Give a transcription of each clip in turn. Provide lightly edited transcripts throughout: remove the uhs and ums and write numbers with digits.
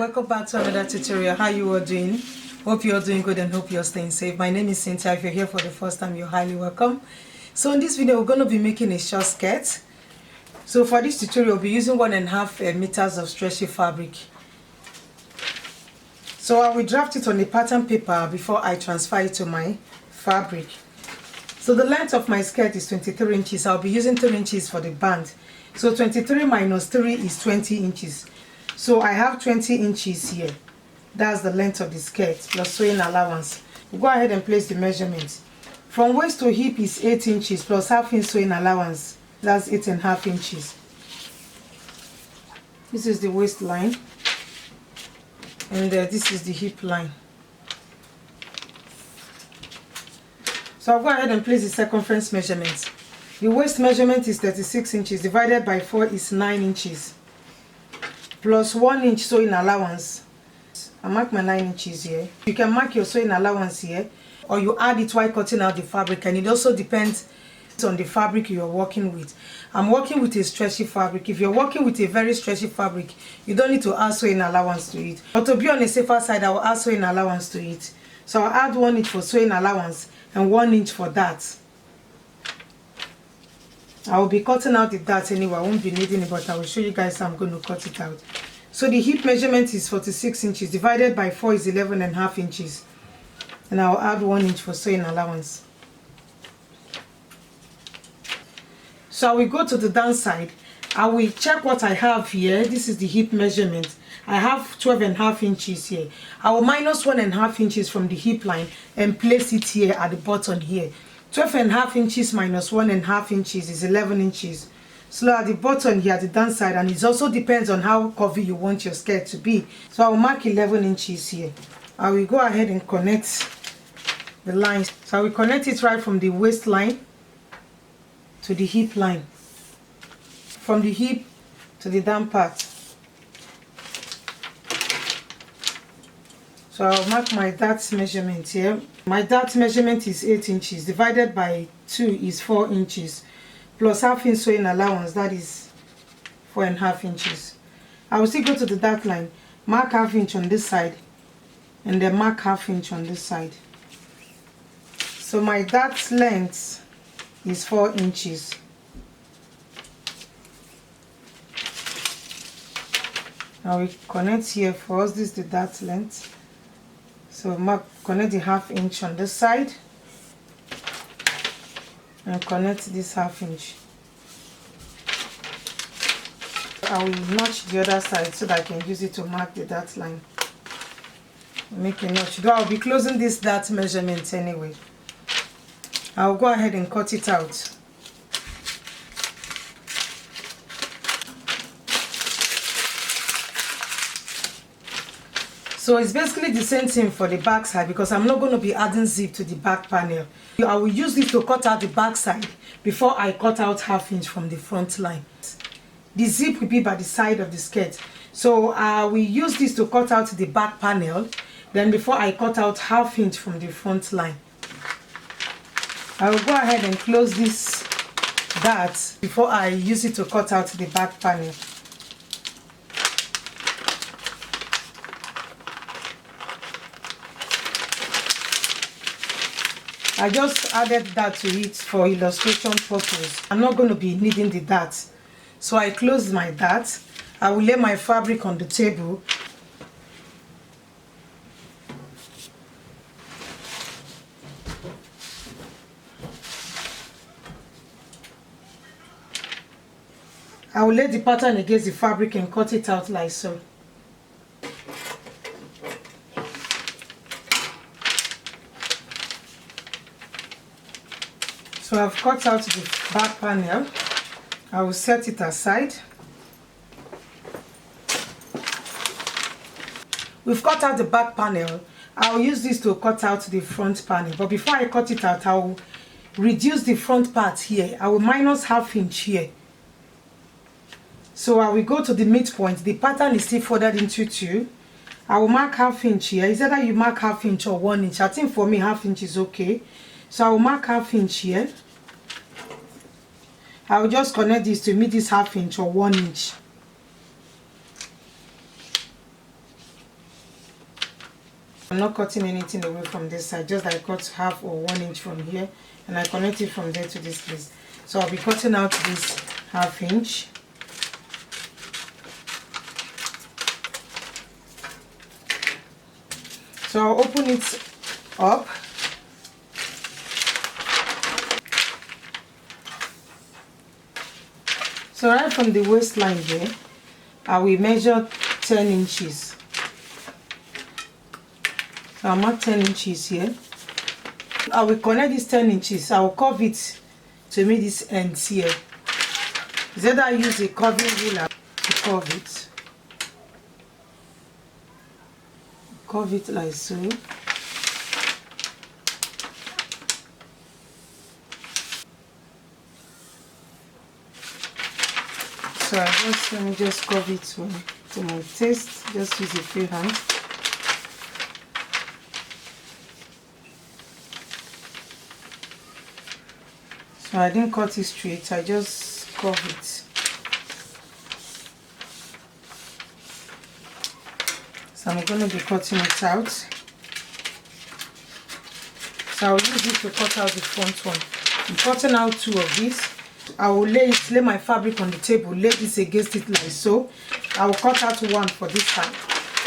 welcome back to another tutorial. How you all doing? Hope you're doing good and hope you're staying safe. My name is Cynthia. If you're here for the first time, you're highly welcome. So in this video, we're going to be making a short skirt. So for this tutorial, we'll be using 1.5 meters of stretchy fabric. So I will draft it on the pattern paper before I transfer it to my fabric. So the length of my skirt is 23 inches. I'll be using 3 inches for the band. So 23 minus 3 is 20 inches. So I have 20 inches here. That's the length of the skirt plus sewing allowance. We'll go ahead and place the measurement. From waist to hip is 8 inches plus half-inch sewing allowance. That's 8.5 inches. This is the waistline. And this is the hip line. So I'll go ahead and place the circumference measurement. The waist measurement is 36 inches divided by 4 is 9 inches. Plus 1 inch sewing allowance. I mark my 9 inches here. You can mark your sewing allowance here, or you add it while cutting out the fabric, and it also depends on the fabric you're working with. I'm working with a stretchy fabric. If you're working with a very stretchy fabric, you don't need to add sewing allowance to it. But to be on the safer side, I will add sewing allowance to it. So I'll add 1 inch for sewing allowance and 1 inch for that. I will be cutting out the dart anyway. I won't be needing it, but I will show you guys how I'm going to cut it out. So the hip measurement is 46 inches divided by 4 is 11.5 inches. And I'll add 1 inch for sewing allowance. So I will go to the downside. I will check what I have here. This is the hip measurement. I have 12.5 inches here. I will minus 1.5 inches from the hip line and place it here at the bottom here. 12.5 inches minus 1.5 inches is 11 inches. So at the bottom here, at the downside, and it also depends on how curvy you want your skirt to be. So I will mark 11 inches here. I will go ahead and connect the lines. So I will connect it right from the waistline to the hip line. From the hip to the down part. So I'll mark my dart measurement here. My dart measurement is 8 inches divided by 2 is 4 inches plus half-inch sewing allowance, that is 4.5 inches. I will still go to the dart line, mark half-inch on this side and then mark half-inch on this side. So my dart length is 4 inches. Now we connect here first. This is the dart length. So mark, connect the half-inch on this side and connect this half-inch. I will notch the other side so that I can use it to mark the dart line. Make a notch. Though I'll be closing this dart measurement anyway. I'll go ahead and cut it out. So it's basically the same thing for the back side because I'm not going to be adding zip to the back panel. I will use this to cut out the back side before I cut out half-inch from the front line. The zip will be by the side of the skirt. So I will use this to cut out the back panel, then before I cut out half-inch from the front line. I will go ahead and close this dart before I use it to cut out the back panel. I just added that to it for illustration purpose. I'm not going to be needing the dart. So I closed my dart. I will lay my fabric on the table. I will lay the pattern against the fabric and cut it out like so. So I've cut out the back panel. I will set it aside. We've cut out the back panel. I'll use this to cut out the front panel. But before I cut it out, I'll reduce the front part here. I will minus half-inch here. So I will go to the midpoint. The pattern is still folded into 2. I will mark half-inch here. Is either you mark half-inch or 1 inch. I think for me half-inch is okay. So I will mark half-inch here. I will just connect this to meet this half-inch or 1 inch. I'm not cutting anything away from this side, just I cut half or 1 inch from here and I connect it from there to this place. So I'll be cutting out this ½ inch. So I'll open it up. So right from the waistline here, I will measure 10 inches. So I'll mark 10 inches here. I will connect this 10 inches. I will curve it to meet this end here. Is either I use a curving ruler to curve it. Curve it like so. So let me just curve it to my taste. Just use a free hand. So I didn't cut it straight, I just curve it. So I'm going to be cutting it out. So I'll use it to cut out the front one. I'm cutting out 2 of these. I will lay my fabric on the table, lay this against it like so. I will cut out 1 for this side.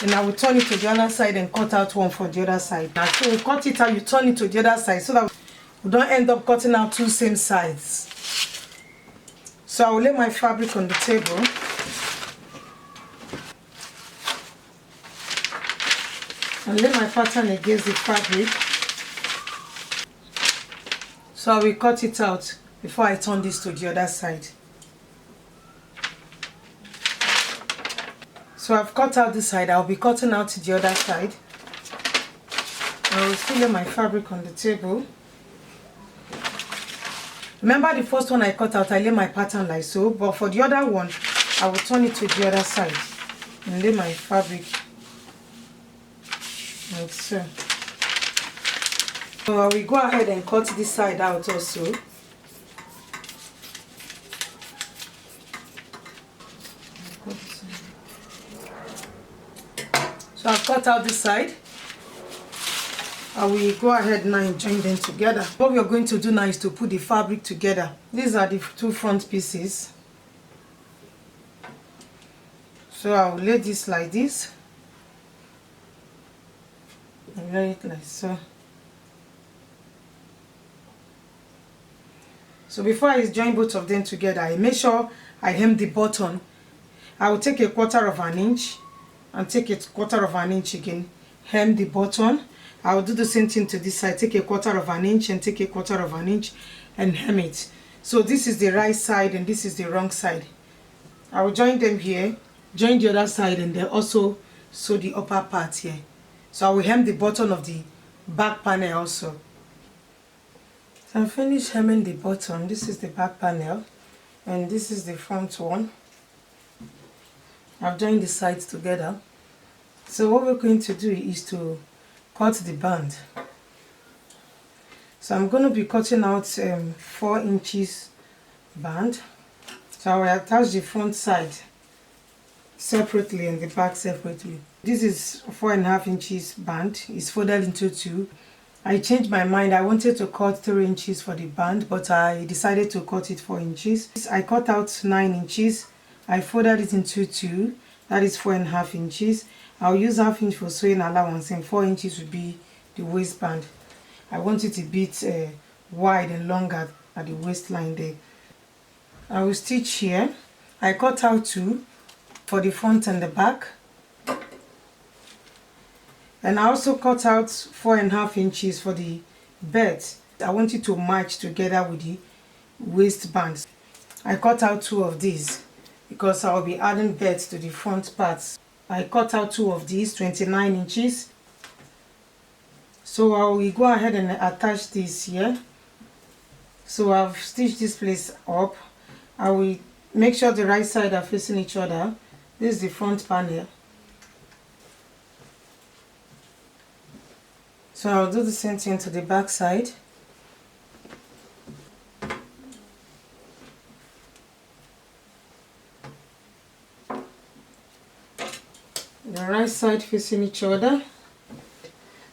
And I will turn it to the other side and cut out 1 for the other side. Now, so we cut it out, you turn it to the other side so that we don't end up cutting out 2 same sides. So I will lay my fabric on the table. And lay my pattern against the fabric. So I will cut it out before I turn this to the other side. So I've cut out this side, I'll be cutting out the other side. I will still lay my fabric on the table. Remember the first one I cut out, I lay my pattern like so, but for the other one, I will turn it to the other side and lay my fabric like so. So I will go ahead and cut this side out also. So I've cut out this side. I will go ahead now and join them together. What we are going to do now is to put the fabric together. These are the 2 front pieces. So I will lay this like this. And lay it like so. So before I join both of them together, I make sure I hem the bottom. I will take a 1/4 inch and take a 1/4 inch again. Hem the bottom. I will do the same thing to this side. Take a 1/4 inch and take a 1/4 inch and hem it. So this is the right side and this is the wrong side. I will join them here, join the other side, and then also sew the upper part here. So I will hem the bottom of the back panel also. So I'm finished hemming the bottom. This is the back panel and this is the front one. I've joined the sides together. So what we're going to do is to cut the band. So I'm going to be cutting out 4 inches band. So I will attach the front side separately and the back separately. This is 4.5 inches band. It's folded into 2. I changed my mind. I wanted to cut 3 inches for the band, but I decided to cut it 4 inches. I cut out 9 inches. I folded it into 2. That is 4.5 inches. I'll use ½ inch for sewing allowance and 4 inches will be the waistband. I want it a bit wide and longer at the waistline there. I will stitch here. I cut out 2 for the front and the back. And I also cut out 4.5 inches for the belt. I want it to match together with the waistband. I cut out 2 of these because I will be adding belts to the front parts. I cut out 2 of these, 29 inches. So I will go ahead and attach this here. So I've stitched this place up. I will make sure the right side are facing each other. This is the front panel. So I'll do the same thing to the back side. The right side facing each other.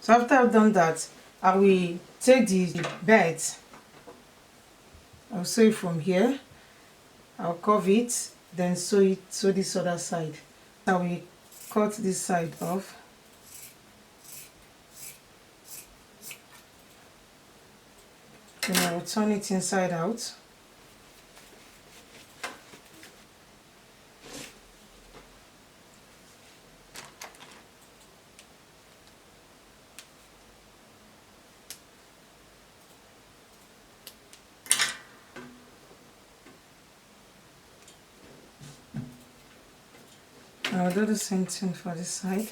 So after I've done that, I will take the bed, I'll sew it from here, I'll curve it, then sew this other side. I will cut this side off. Then I will turn it inside out. I'll do the same thing for this side.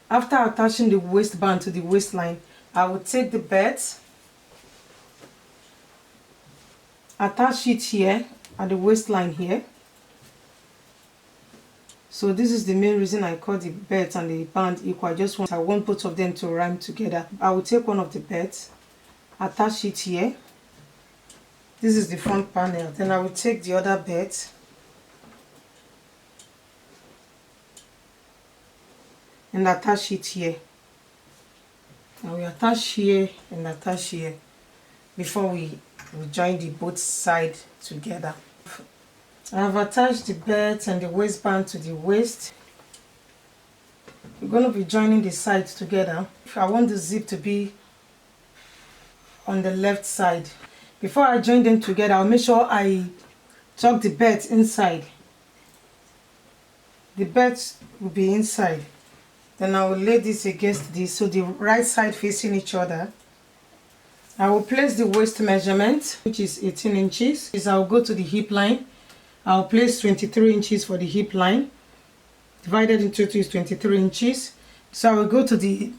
After attaching the waistband to the waistline, I will take the belt, attach it here at the waistline here. So this is the main reason I cut the belt and the band equal. I want both of them to rhyme together. I will take one of the belts, attach it here. This is the front panel. Then I will take the other belt, and attach it here. I will attach here and attach here before we join the both sides together. I have attached the belt and the waistband to the waist. We're going to be joining the sides together. I want the zip to be on the left side. Before I join them together, I'll make sure I tuck the belt inside. The belt will be inside. Then I will lay this against this, so the right side facing each other. I will place the waist measurement, which is 18 inches. I will go to the hip line. I will place 23 inches for the hip line. Divided into 2 is 23 inches. So I will go to the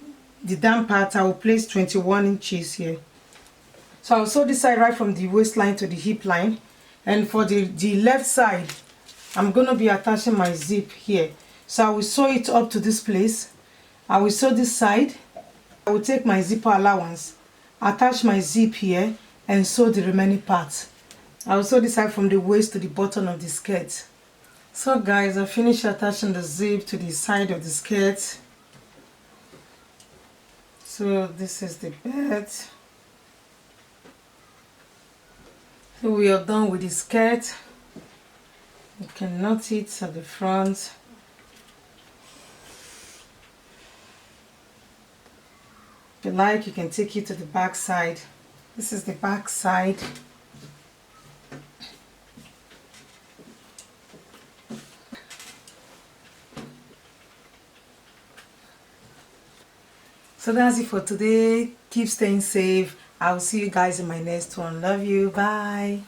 down part. I will place 21 inches here. So I'll sew this side right from the waistline to the hip line. And for the left side, I'm going to be attaching my zip here. So I will sew it up to this place. I will sew this side. I will take my zipper allowance, attach my zip here, and sew the remaining part. I will sew this side from the waist to the bottom of the skirt. So guys, I finished attaching the zip to the side of the skirt. So this is the belt. So we are done with the skirt. You can knot it at the front. If you like, you can take it to the back side. This is the back side. So that's it for today. Keep staying safe. I'll see you guys in my next one. Love you. Bye.